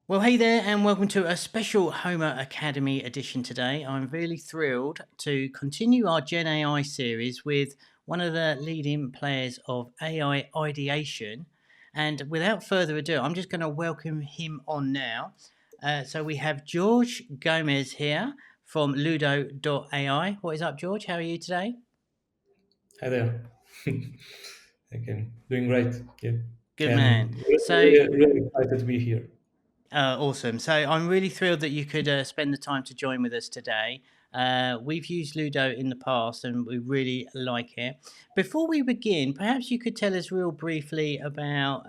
Well, hey there, and welcome to a special Homer Academy edition today. I'm really thrilled to continue our Gen AI series with one of the leading players of AI ideation. And without further ado, I'm just going to welcome him on now. So we have Jorge Gomes here from Ludo.ai. What is up, George? How are you today? Hi there. Okay, doing great. Yeah, Good man. and So really excited to be here. Awesome. So I'm really thrilled that you could spend the time to join with us today. We've used Ludo in the past and we really like it. Before we begin, perhaps you could tell us real briefly about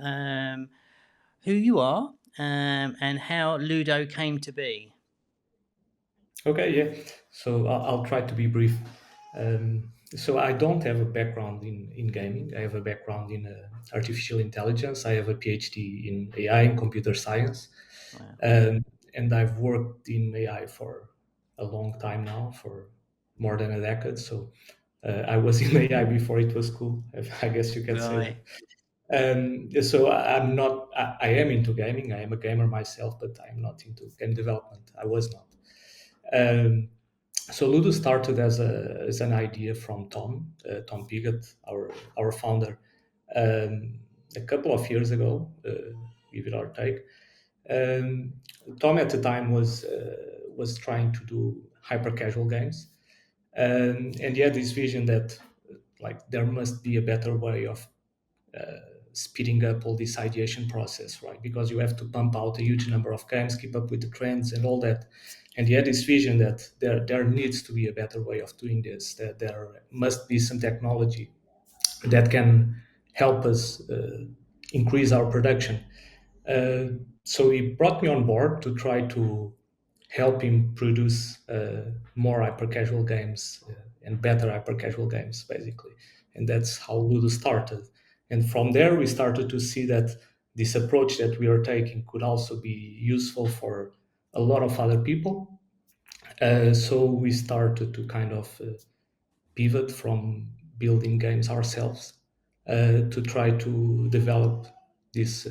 who you are and how Ludo came to be. Okay, yeah. So I'll try to be brief. So I don't have a background in gaming. I have a background in artificial intelligence. I have a PhD in AI and computer science, Wow. and I've worked in AI for a long time now, for more than a decade. So I was in AI before it was cool. I guess you can say that. Right. So I'm not. I am into gaming. I am a gamer myself, but I'm not into game development. I was not. Um, so Ludo started as an idea from Tom Piggott, our founder, a couple of years ago, give it or take. Um, Tom at the time was trying to do hyper casual games, and he had this vision that like there must be a better way of speeding up all this ideation process, right? Because you have to pump out a huge number of games, keep up with the trends and all that. And he had this vision that there needs to be a better way of doing this, that there must be some technology that can help us increase our production. Uh, so he brought me on board to try to help him produce more hyper casual games and better hyper casual games, basically. And that's how Ludo started. And from there, we started to see that this approach that we are taking could also be useful for a lot of other people. So we started to kind of pivot from building games ourselves to try to develop this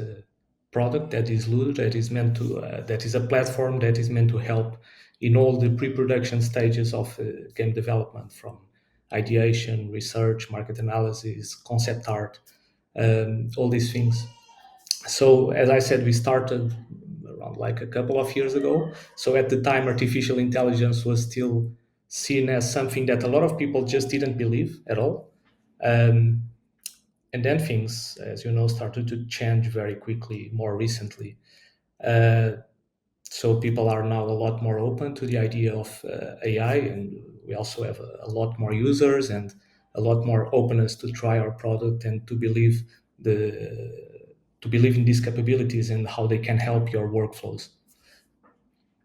product that is Ludo, that is a platform that is meant to help in all the pre-production stages of game development, from ideation, research, market analysis, concept art, all these things. So as I said, we started around like a couple of years ago. So at the time, artificial intelligence was still seen as something that a lot of people just didn't believe at all. um, and then things, as you know, started to change very quickly more recently. uh, so people are now a lot more open to the idea of AI, and we also have a lot more users and a lot more openness to try our product and the to believe in these capabilities and how they can help your workflows.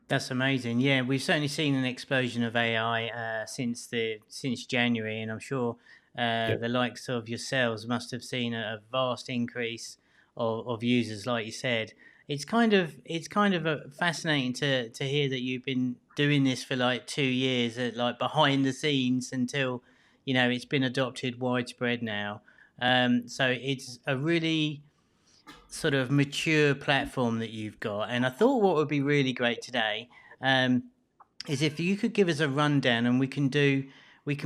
That's amazing. Yeah, we've certainly seen an explosion of AI since January, and I'm sure Yeah. the likes of yourselves must have seen a vast increase of users, like you said. It's kind of fascinating to hear that you've been doing this for like 2 years, like behind the scenes until it's been adopted widespread now. So it's a really sort of mature platform that you've got. And I thought what would be really great today um, is if you could give us a rundown and we can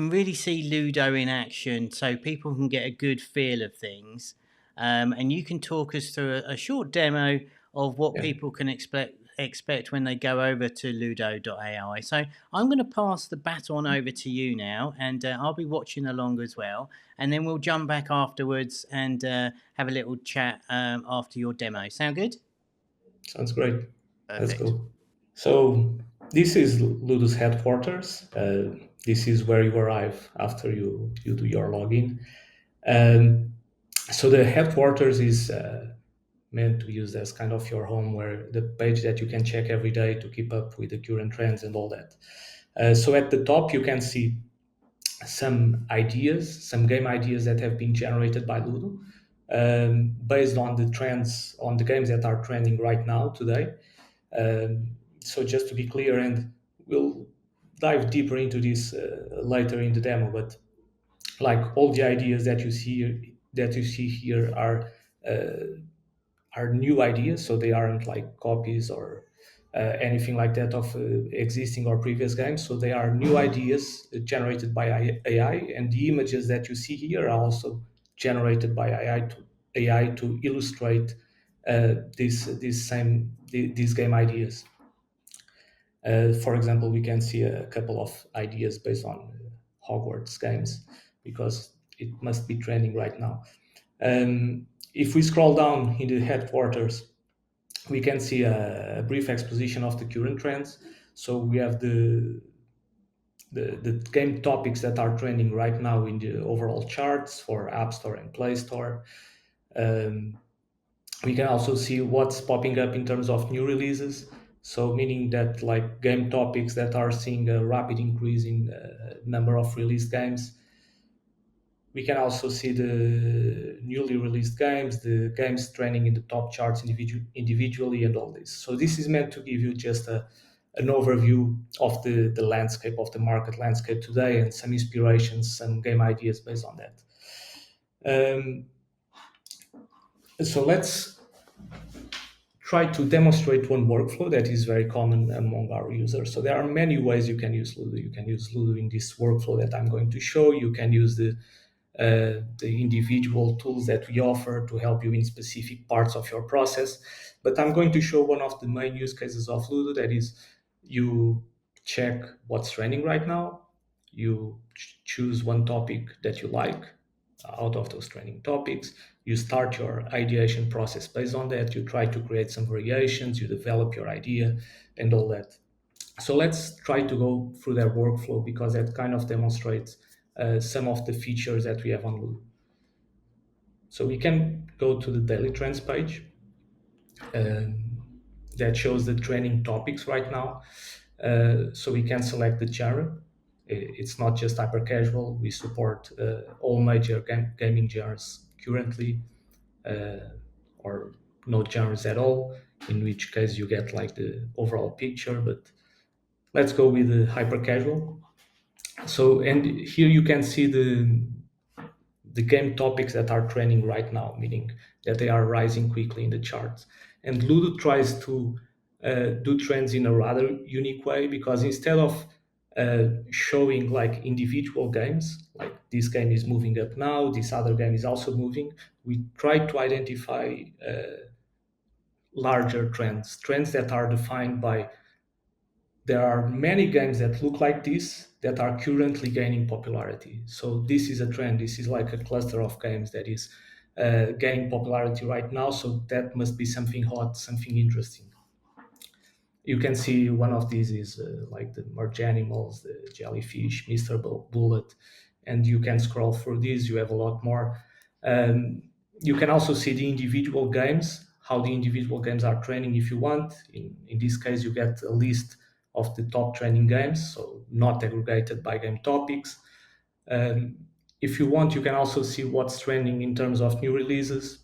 really see Ludo in action so people can get a good feel of things. And you can talk us through a short demo of what Yeah. people can expect when they go over to Ludo.ai. So I'm going to pass the baton over to you now, and I'll be watching along as well. And then we'll jump back afterwards and have a little chat after your demo. Sound good? Sounds great. Let's Perfect. go. So this is Ludo's headquarters. This is where you arrive after you do your login. Um, so the headquarters is meant to use as kind of your home, where the page that you can check every day to keep up with the current trends and all that. So at the top, you can see some game ideas that have been generated by Ludo, based on the trends, on the games that are trending right now today. So just to be clear, and we'll dive deeper into this later in the demo, but like all the ideas that you see here are uh, are new ideas, so they aren't like copies or anything like that of existing or previous games. So they are new ideas generated by AI, and the images that you see here are also generated by AI to illustrate these game ideas. For example, we can see a couple of ideas based on Hogwarts games because it must be trending right now. If we scroll down in the headquarters, we can see a brief exposition of the current trends. So we have the game topics that are trending right now in the overall charts for App Store and Play Store. Um, we can also see what's popping up in terms of new releases. So meaning that like game topics that are seeing a rapid increase in number of released games. We can also see the newly released games, the games trending in the top charts individually, and all this. So this is meant to give you just an overview of the landscape, of the market landscape today, and some inspirations, some game ideas based on that. Um, so let's try to demonstrate one workflow that is very common among our users. So there are many ways you can use Ludo. You can use Ludo in this workflow that I'm going to show. You can use the individual tools that we offer to help you in specific parts of your process. But I'm going to show one of the main use cases of Ludo, that is you check what's trending right now, you choose one topic that you like out of those trending topics, you start your ideation process based on that, you try to create some variations, you develop your idea and all that. So let's try to go through their workflow because that kind of demonstrates some of the features that we have on Ludo. So we can go to the daily trends page that shows the trending topics right now. So we can select the genre. It's not just hyper casual. We support all major gaming genres currently, or no genres at all, in which case you get like the overall picture. But let's go with the hyper casual. So, and here you can see the game topics that are trending right now, meaning that they are rising quickly in the charts. And Ludo tries to do trends in a rather unique way, because instead of showing like individual games, like this game is moving up now, this other game is also moving, we try to identify larger trends that are defined by there are many games that look like this that are currently gaining popularity. So this is a trend. This is like a cluster of games that is gaining popularity right now. So that must be something hot, something interesting. You can see one of these is like the merge animals, the jellyfish, Mr. Bullet, and you can scroll through these. You have a lot more. You can also see the individual games, how the individual games are trending if you want. In this case, you get a list of the top trending games, so not aggregated by game topics. Um, if you want, you can also see what's trending in terms of new releases.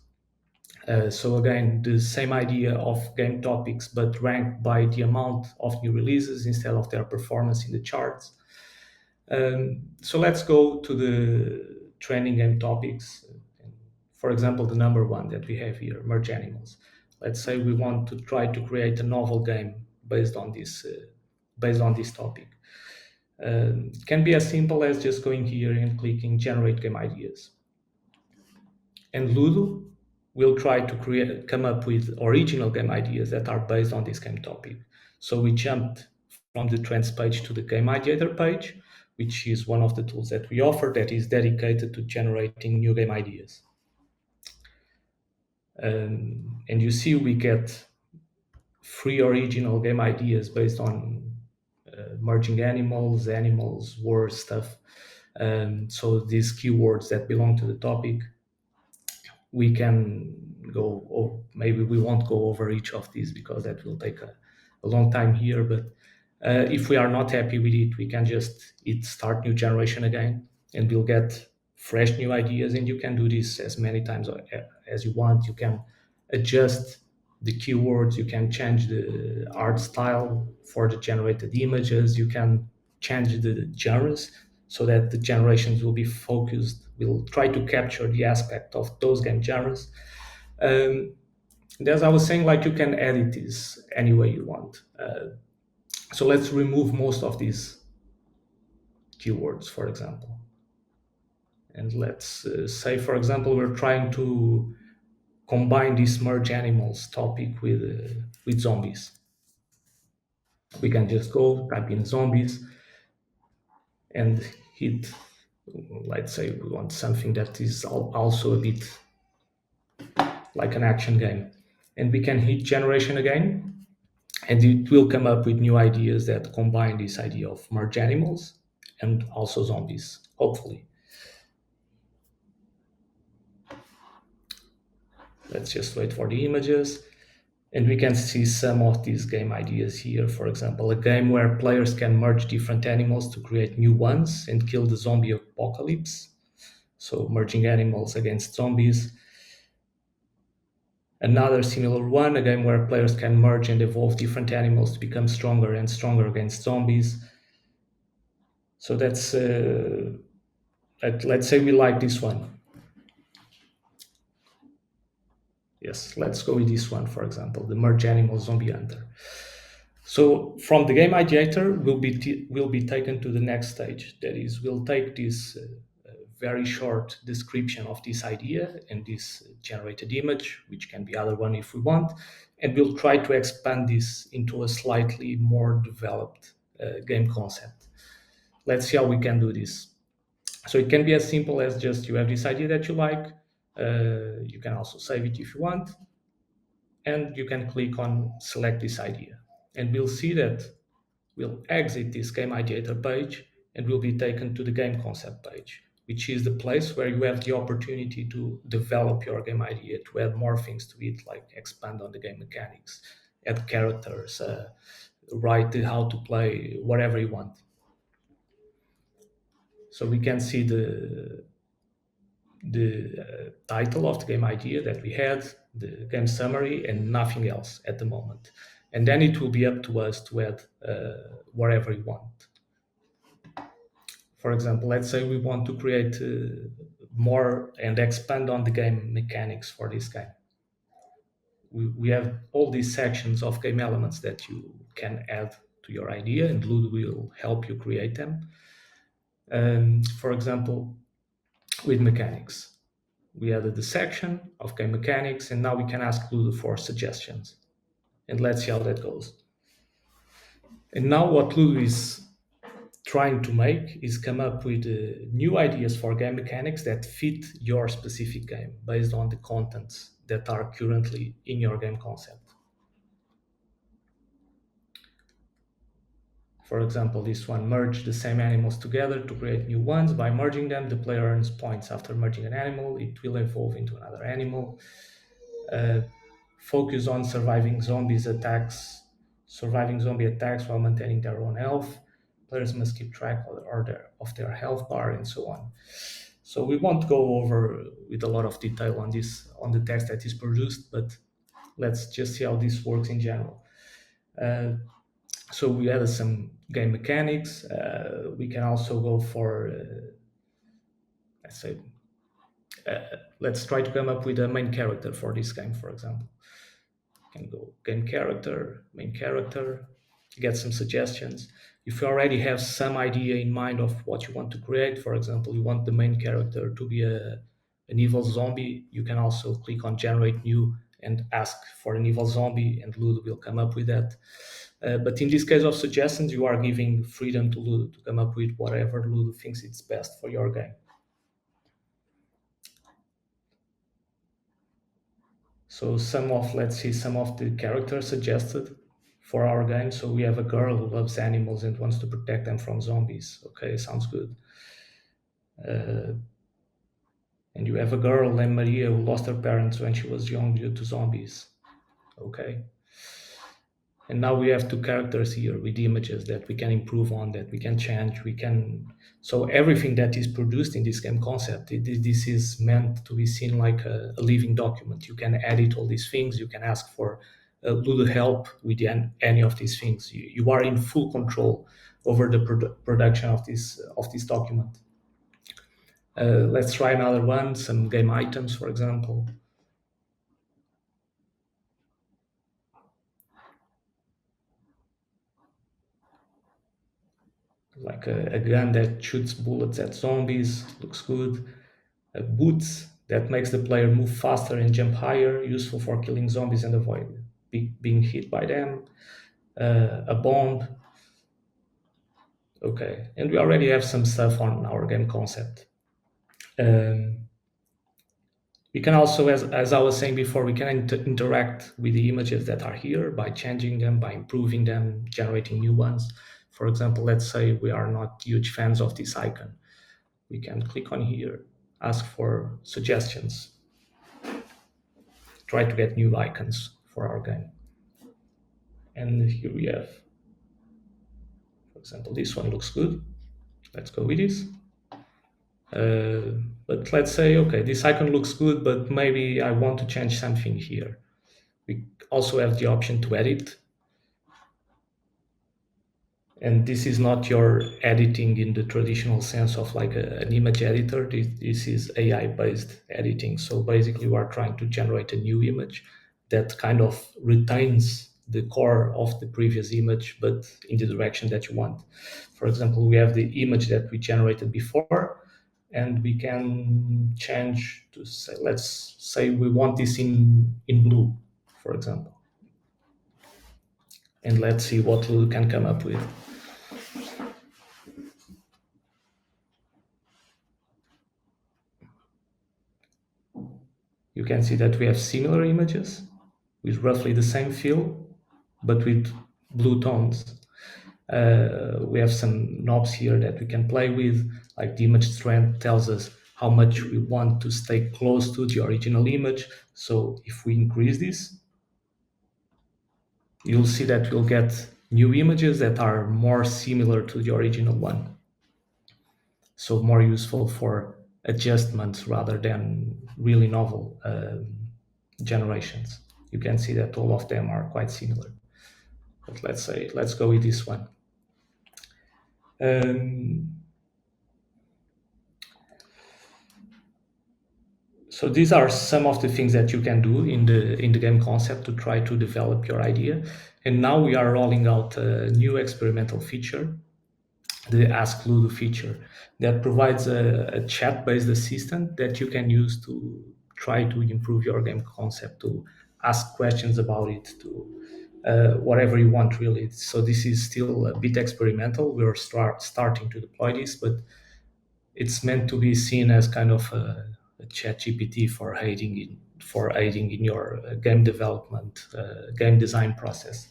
So again, the same idea of game topics, but ranked by the amount of new releases instead of their performance in the charts. So let's go to the trending game topics. For example, the number one that we have here, merge animals. Let's say we want to try to create a novel game based on this topic. Can be as simple as just going here and clicking generate game ideas. And Ludo will try to come up with original game ideas that are based on this game topic. So we jumped from the trends page to the game ideator page, which is one of the tools that we offer that is dedicated to generating new game ideas. And you see we get 3 original game ideas based on merging animals, war stuff. So these keywords that belong to the topic, we can go, or maybe we won't go over each of these because that will take a long time here. But if we are not happy with it, we can just hit start new generation again, and we'll get fresh new ideas. And you can do this as many times as you want. You can adjust the keywords, you can change the art style for the generated images, you can change the genres so that the generations will be focused, will try to capture the aspect of those game genres. Um, And as I was saying, like you can edit this any way you want. So let's remove most of these keywords, for example. And let's say, for example, we're trying to combine this merge animals topic with zombies. We can just go type in zombies and hit. Let's say we want something that is also a bit like an action game, and we can hit generation again, and it will come up with new ideas that combine this idea of merge animals and also zombies. Hopefully, let's just wait for the images. And we can see some of these game ideas here. For example, a game where players can merge different animals to create new ones and kill the zombie apocalypse. So, merging animals against zombies. Another similar one, a game where players can merge and evolve different animals to become stronger and stronger against zombies. So, that's, let's say we like this one. Yes, let's go with this one, for example, the merge animal zombie hunter. So from the game ideator, will be taken to the next stage. That is, we'll take this very short description of this idea and this generated image, which can be other one if we want, and we'll try to expand this into a slightly more developed game concept. Let's see how we can do this. So it can be as simple as just you have this idea that you like. You can also save it if you want, and you can click on select this idea, and we'll see that we'll exit this game ideator page and will be taken to the game concept page, which is the place where you have the opportunity to develop your game idea, to add more things to it, like expand on the game mechanics, add characters, write how to play, whatever you want. So we can see the title of the game idea that we had, the game summary, and nothing else at the moment. And then it will be up to us to add whatever we want. For example, let's say we want to create more and expand on the game mechanics for this game. We have all these sections of game elements that you can add to your idea, and Ludo will help you create them. For example, with mechanics, we added the section of game mechanics, and now we can ask Ludo for suggestions. And let's see how that goes. And now what Ludo is trying to make is come up with new ideas for game mechanics that fit your specific game based on the contents that are currently in your game concept. For example, this one, merge the same animals together to create new ones. By merging them, the player earns points. After merging an animal, it will evolve into another animal. Uh, Focus on surviving zombie attacks while maintaining their own health. Players must keep track of their health bar and so on. So we won't go over with a lot of detail on this on the text that is produced, but let's just see how this works in general. Uh, so we added some game mechanics. We can also go for let's say let's try to come up with a main character for this game, for example. Can go game character, main character, get some suggestions. If you already have some idea in mind of what you want to create, for example, you want the main character to be an evil zombie, you can also click on generate new and ask for an evil zombie, and Ludo will come up with that. But in this case of suggestions, you are giving freedom to Ludo to come up with whatever Ludo thinks it's best for your game. So let's see some of the characters suggested for our game. So we have a girl who loves animals and wants to protect them from zombies. Okay, sounds good. And you have a girl named Maria who lost her parents when she was young due to zombies. Okay. And now we have two characters here with images that we can improve on, that we can change. So everything that is produced in this game concept, this is meant to be seen like a living document. You can edit all these things. You can ask for Ludo help with any of these things. You are in full control over the production of this document. Let's try another one. Some game items, for example. like a gun that shoots bullets at zombies, looks good. Boots that makes the player move faster and jump higher, useful for killing zombies and avoid being hit by them. A bomb. Okay, and we already have some stuff on our game concept. Um, we can also, as I was saying before, we can interact with the images that are here by changing them, by improving them, generating new ones. For example, let's say we are not huge fans of this icon. We can click on here, ask for suggestions, try to get new icons for our game. And here we have, for example, this one looks good. Let's go with this. But let's say, okay, this icon looks good, but maybe I want to change something here. We also have the option to edit. And this is not your editing in the traditional sense of like an image editor. This is AI-based editing. So basically, we are trying to generate a new image that kind of retains the core of the previous image, but in the direction that you want. For example, we have the image that we generated before, and we can change to say, let's say we want this in blue, for example. And let's see what we can come up with. You can see that we have similar images with roughly the same feel, but with blue tones. We have some knobs here that we can play with, like the image strength tells us how much we want to stay close to the original image. So if we increase this, you'll see that we'll get new images that are more similar to the original one. So more useful for adjustments rather than really novel generations. You can see that all of them are quite similar. But let's go with this one. So these are some of the things that you can do in the game concept to try to develop your idea. And now we are rolling out a new experimental feature, the Ask Ludo feature, that provides a chat-based assistant that you can use to try to improve your game concept, to ask questions about it, to whatever you want, really. So this is still a bit experimental. We're starting to deploy this, but it's meant to be seen as kind of a chat GPT for aiding in your game development, game design process.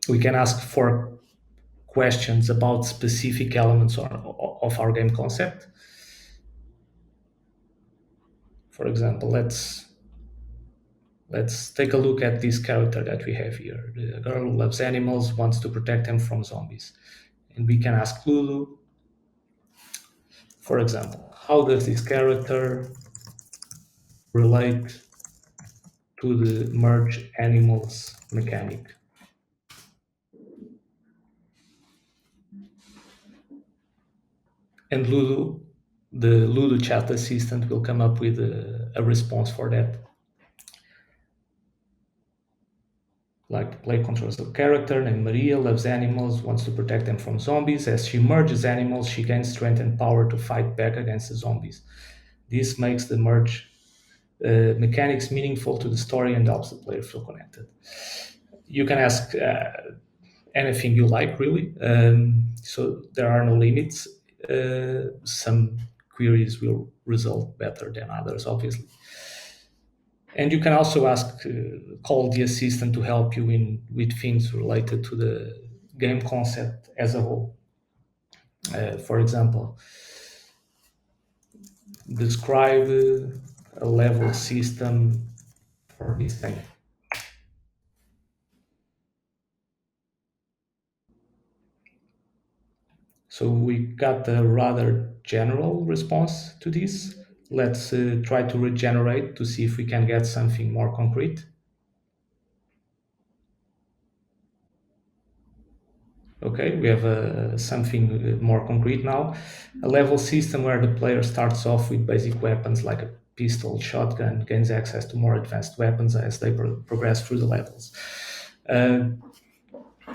We can ask for questions about specific elements of our game concept. For example, let's take a look at this character that we have here. The girl who loves animals, wants to protect them from zombies. And we can ask Lulu, for example, how does this character relate to the merge animals mechanic? And Lulu, the Ludo chat assistant, will come up with a response for that. Like play controls a character named Maria, loves animals, wants to protect them from zombies. As she merges animals, she gains strength and power to fight back against the zombies. This makes the merge mechanics meaningful to the story and helps the player feel connected. You can ask anything you like, really. So there are no limits. Some queries will result better than others, obviously. And you can also ask, call the assistant to help you with things related to the game concept as a whole. For example, describe a level system for this thing. So we got a rather general response to this. Let's try to regenerate to see if we can get something more concrete. Okay, we have something more concrete now. A level system where the player starts off with basic weapons like a pistol, shotgun, gains access to more advanced weapons as they progress through the levels. Uh,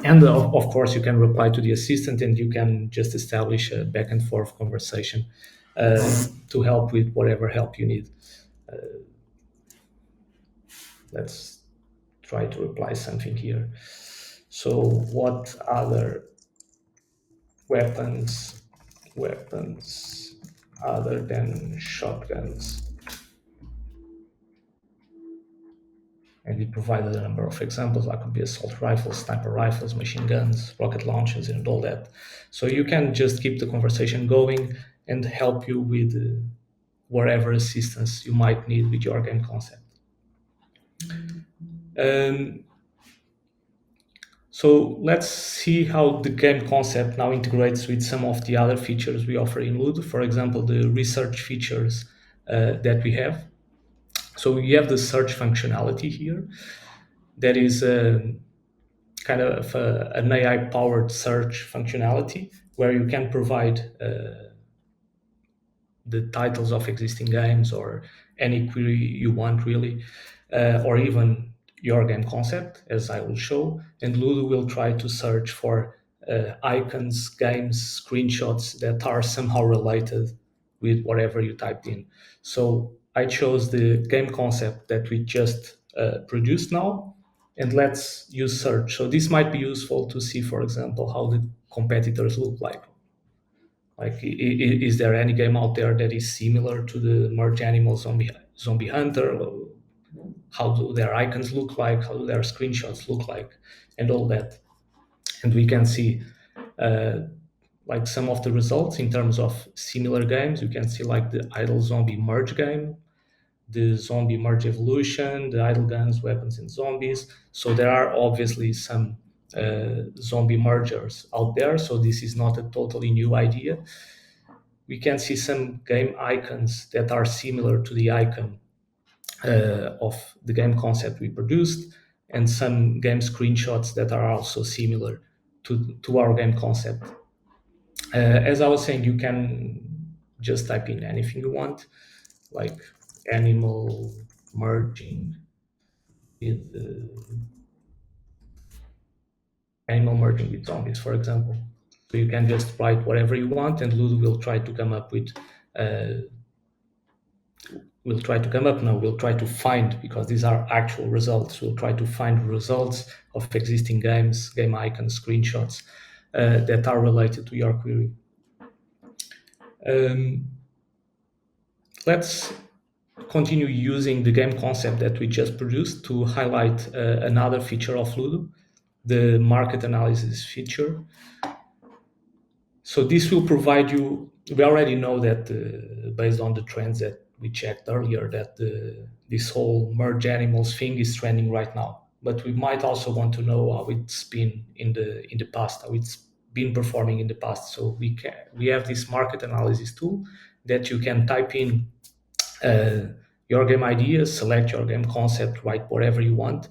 And of course, you can reply to the assistant, and you can just establish a back and forth conversation to help with whatever help you need. Let's try to reply something here. So, what other weapons weapons other than shotguns? And we provided a number of examples. That could be assault rifles, sniper rifles, machine guns, rocket launchers, and all that. So you can just keep the conversation going and help you with whatever assistance you might need with your game concept. Um, so let's see how the game concept now integrates with some of the other features we offer in Ludo. For example, the research features that we have. So we have the search functionality here. That is kind of an AI-powered search functionality where you can provide the titles of existing games or any query you want, really, or even your game concept, as I will show. And Ludo will try to search for icons, games, screenshots that are somehow related with whatever you typed in. So I chose the game concept that we just produced now, and let's use search. So this might be useful to see, for example, how the competitors look like. Like, is there any game out there that is similar to the Merge Animal Zombie Hunter? How do their icons look like? How do their screenshots look like? And all that. And we can see uh, like some of the results in terms of similar games. You can see like the Idle Zombie Merge game, the Zombie Merge Evolution, the Idle Guns, Weapons, and Zombies. So there are obviously some zombie mergers out there. So this is not a totally new idea. We can see some game icons that are similar to the icon of the game concept we produced, and some game screenshots that are also similar to our game concept. As I was saying, you can just type in anything you want, like animal merging with animal merging with zombies, for example. So you can just write whatever you want, and Ludo will try to come up with uh, we'll try to come up now, we'll try to find, because these are actual results, we'll try to find results of existing games, game icons, screenshots that are related to your query. Um, let's continue using the game concept that we just produced to highlight another feature of Ludo, the market analysis feature. So this will provide you, we already know that based on the trends that we checked earlier, that this whole merge animals thing is trending right now. But we might also want to know how it's been in the past, how it's been performing in the past. So we have this market analysis tool that you can type in uh, your game ideas, select your game concept, write whatever you want,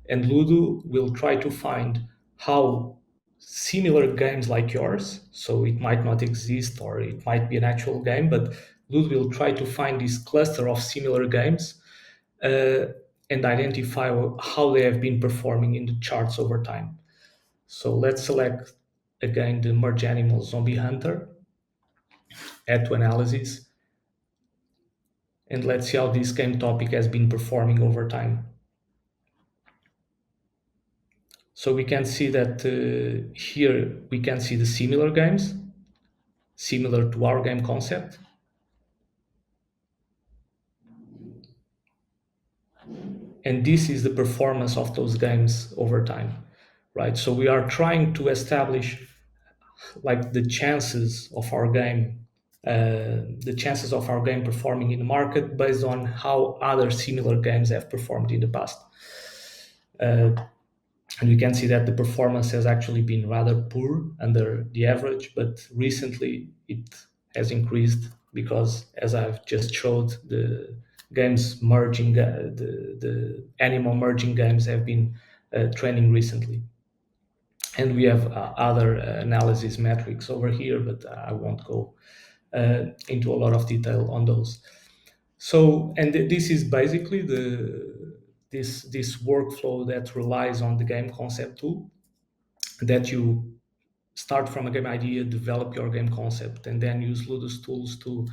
and Ludo will try to find how similar games like yours, so it might not exist or it might be an actual game, but Ludo will try to find this cluster of similar games uh, and identify how they have been performing in the charts over time. So let's select again the Merge Animals Zombie Hunter, add to analysis, and let's see how this game topic has been performing over time. So we can see that here we can see the similar games, similar to our game concept. And this is the performance of those games over time, right? So we are trying to establish like the chances of our game performing in the market based on how other similar games have performed in the past. And we can see that the performance has actually been rather poor under the average, but recently it has increased because, as I've just showed, the games merging, the animal merging games have been trending recently. And we have other analysis metrics over here, but I won't go into a lot of detail on those. So, and this is basically this workflow that relies on the game concept tool. that you start from a game idea, develop your game concept, and then use Ludo's tools to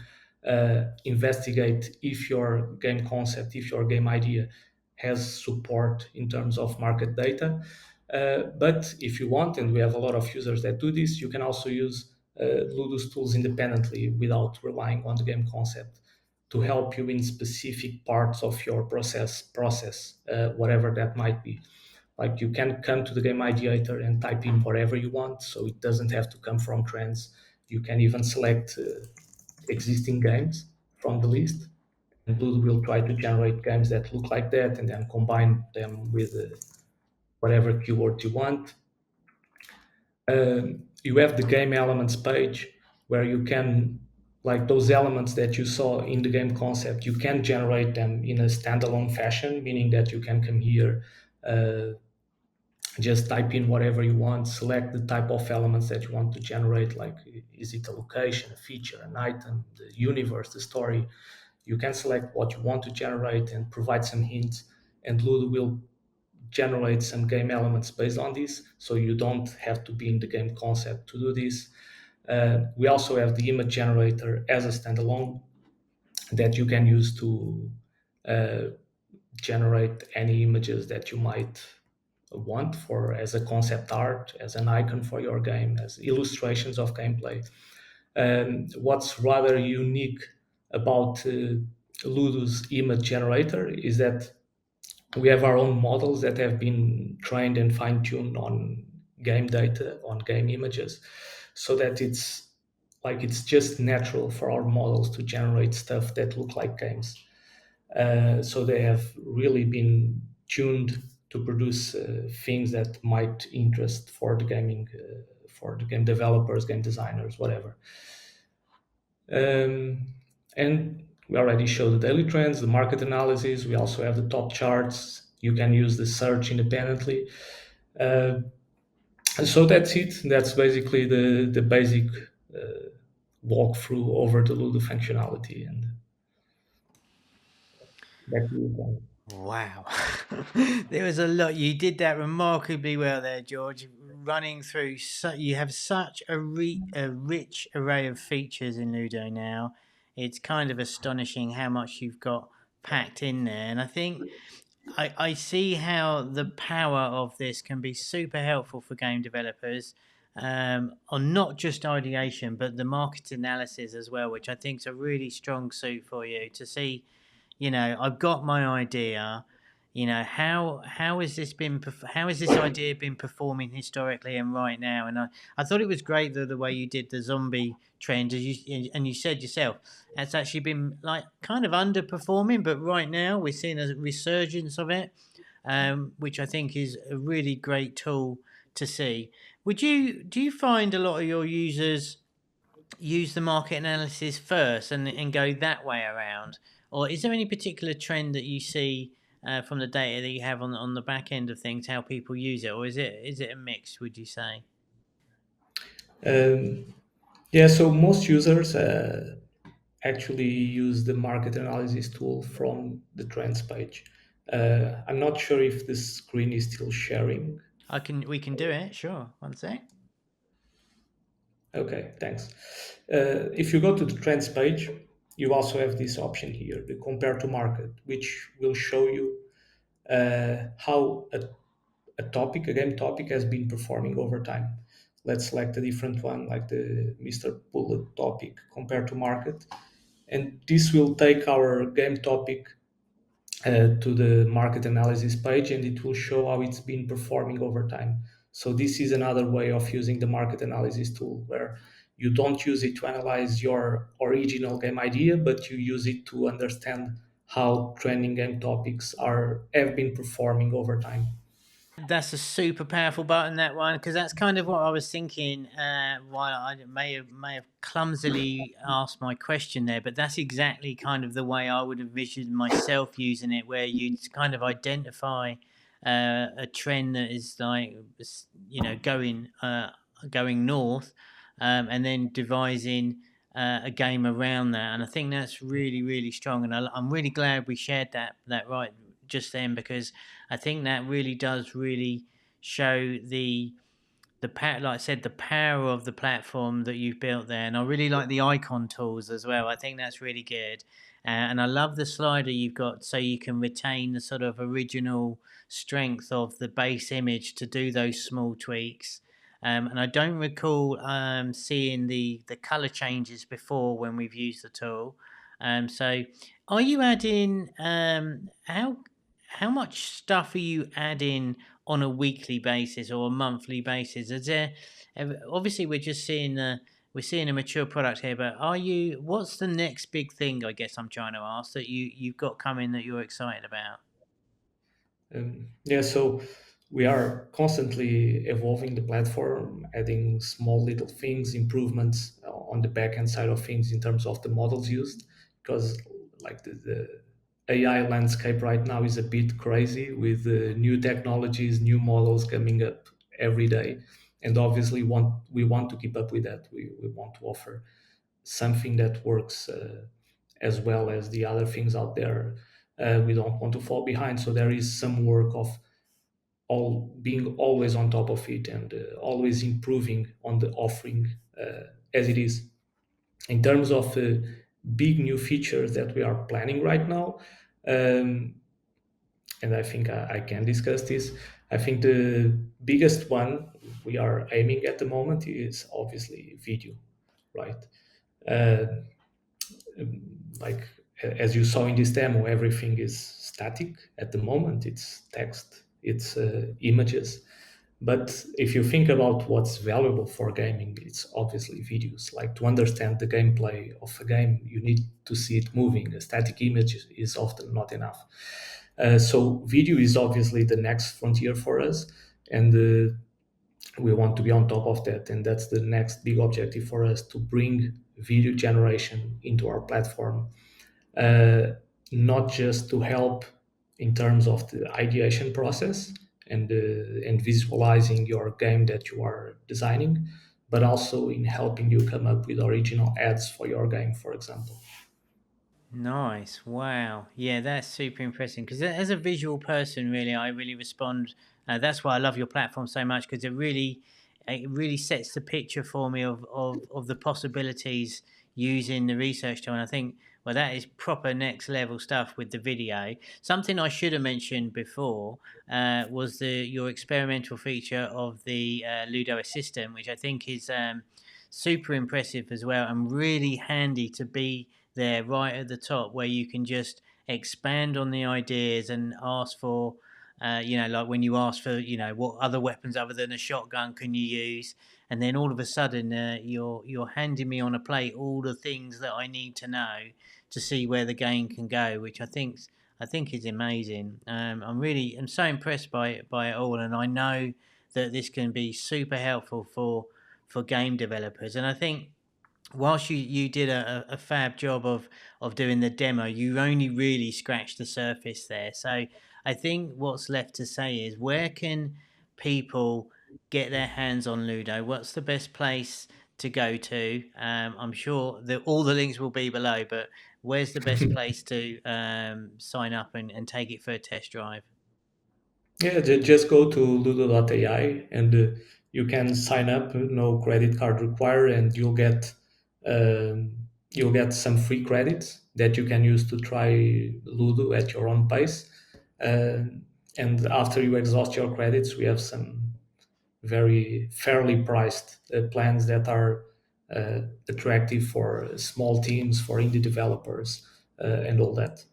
investigate if your game concept, if your game idea has support in terms of market data. But if you want, and we have a lot of users that do this, you can also use Ludo's tools independently without relying on the game concept to help you in specific parts of your process, whatever that might be. Like you can come to the game ideator and type in whatever you want, so it doesn't have to come from trends. You can even select existing games from the list, and Ludo will try to generate games that look like that and then combine them with whatever keywords you want. You have the game elements page where you can, like those elements that you saw in the game concept, you can generate them in a standalone fashion, meaning that you can come here, just type in whatever you want, select the type of elements that you want to generate, like is it a location, a feature, an item, the universe, the story. You can select what you want to generate and provide some hints, and Ludo will generate some game elements based on this, so you don't have to be in the game concept to do this. We also have the image generator as a standalone that you can use to uh, generate any images that you might want for as a concept art, as an icon for your game, as illustrations of gameplay. What's rather unique about Ludo's image generator is that we have our own models that have been trained and fine-tuned on game data, on game images, so that it's just natural for our models to generate stuff that look like games. So they have really been tuned to produce things that might interest for the gaming, for the game developers, game designers, whatever. Um, and we already showed the daily trends, the market analysis. We also have the top charts. You can use the search independently. Uh, and so that's it. That's basically the basic walkthrough over the Ludo functionality. And back to you, Tom. Wow. There was a lot. You did that remarkably well there, George. Running through, you have such a rich array of features in Ludo now. It's kind of astonishing how much you've got packed in there. And I think I see how the power of this can be super helpful for game developers on not just ideation, but the market analysis as well, which I think is a really strong suit for you to see, I've got my idea. How has how has this idea been performing historically and right now? And I thought it was great the way you did the zombie trend, as you said yourself, it's actually been like kind of underperforming, but right now we're seeing a resurgence of it, which I think is a really great tool to see. Do you find a lot of your users use the market analysis first and go that way around? Or is there any particular trend that you see from the data that you have on the back end of things, how people use it? Or is it a mix, would you say? Um, yeah, so most users actually use the market analysis tool from the trends page. I'm not sure if the screen is still sharing. We can do it, sure. One sec. Okay, thanks. If you go to the trends page, you also have this option here, the compare to market, which will show you how a game topic has been performing over time. Let's select a different one, like the Mr. Bullet topic, compare to market. And this will take our game topic to the market analysis page, and it will show how it's been performing over time. So this is another way of using the market analysis tool, where you don't use it to analyze your original game idea, but you use it to understand how trending game topics are have been performing over time. That's a super powerful button, that one, because that's kind of what I was thinking. While I may have clumsily asked my question there, but that's exactly kind of the way I would envision myself using it, where you'd kind of identify a trend that is like going north, and then devising a game around that. And I think that's really really strong, and I'm really glad we shared that right just then, because I think that really does really show like I said, the power of the platform that you've built there, and I really like the icon tools as well. I think that's really good, and I love the slider you've got, so you can retain the sort of original strength of the base image to do those small tweaks. And I don't recall seeing the color changes before when we've used the tool. So, are you adding how much stuff are you adding on a weekly basis or a monthly basis? Is there obviously we're seeing a mature product here, but are you what's the next big thing? I guess I'm trying to ask that you've got coming that you're excited about. Yeah, so we are constantly evolving the platform, adding small little things, improvements on the backend side of things in terms of the models used, because like the AI landscape right now is a bit crazy with new technologies, new models coming up every day, and obviously we want to keep up with that. We want to offer something that works as well as the other things out there. We don't want to fall behind, so there is some work of all being always on top of it and always improving on the offering as it is. In terms of big new features that we are planning right now, um, and I think I can discuss this. I think the biggest one we are aiming at the moment is obviously video, right? Uh, like as you saw in this demo, everything is static at the moment. It's text, it's images. But if you think about what's valuable for gaming, it's obviously videos. Like to understand the gameplay of a game, you need to see it moving. A static image is often not enough. So video is obviously the next frontier for us, and we want to be on top of that. And that's the next big objective for us, to bring video generation into our platform, uh, not just to help in terms of the ideation process and visualizing your game that you are designing, but also in helping you come up with original ads for your game, for example. Nice. Wow. Yeah, that's super impressive. Because as a visual person, really, I really respond. That's why I love your platform so much because it really sets the picture for me of the possibilities using the research tool. And I think, well, that is proper next level stuff with the video. Something I should have mentioned before was your experimental feature of the Ludo assistant, which I think is super impressive as well and really handy to be there right at the top where you can just expand on the ideas and ask for like when you ask for what other weapons other than a shotgun can you use, and then all of a sudden you're handing me on a plate all the things that I need to know to see where the game can go, which I think is amazing. I'm so impressed by it all, and I know that this can be super helpful for game developers. And I think whilst you did a fab job of doing the demo, you only really scratched the surface there. So I think what's left to say is where can people get their hands on Ludo? What's the best place to go to? I'm sure that all the links will be below, but where's the best place to sign up and take it for a test drive? Yeah, just go to Ludo.ai and you can sign up. No credit card required, and um, you'll get some free credits that you can use to try Ludo at your own pace. Uh, and after you exhaust your credits, we have some very fairly priced plans that are attractive for small teams, for indie developers, and all that.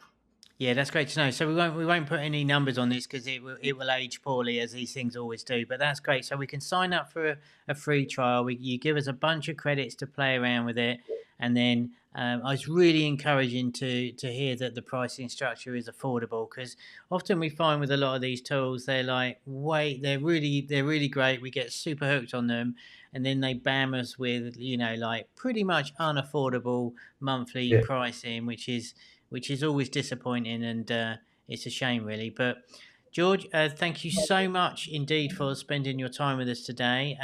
Yeah, that's great to know. So we won't put any numbers on this because it will age poorly as these things always do. But that's great. So we can sign up for a free trial. You give us a bunch of credits to play around with it, and then I was really encouraging to hear that the pricing structure is affordable because often we find with a lot of these tools they're like wait they're really great. We get super hooked on them, and then they bam us with like pretty much unaffordable monthly Yeah. pricing, which is always disappointing, and it's a shame, really. But George, thank you so much indeed for spending your time with us today.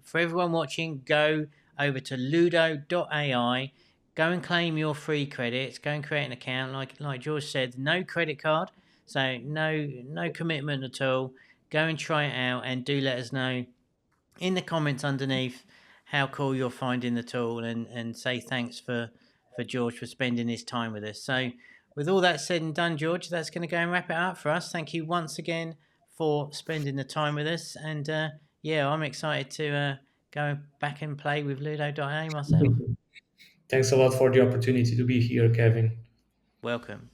For everyone watching, go over to Ludo.ai. Go and claim your free credits. Go and create an account, like George said. No credit card, so no commitment at all. Go and try it out, and do let us know in the comments underneath how cool you're finding the tool, and say thanks for George for spending his time with us. So, with all that said and done, George, that's going to go and wrap it up for us. Thank you once again for spending the time with us. And yeah, I'm excited to go back and play with Ludo.ai myself. Thanks a lot for the opportunity to be here, Kevin. Welcome.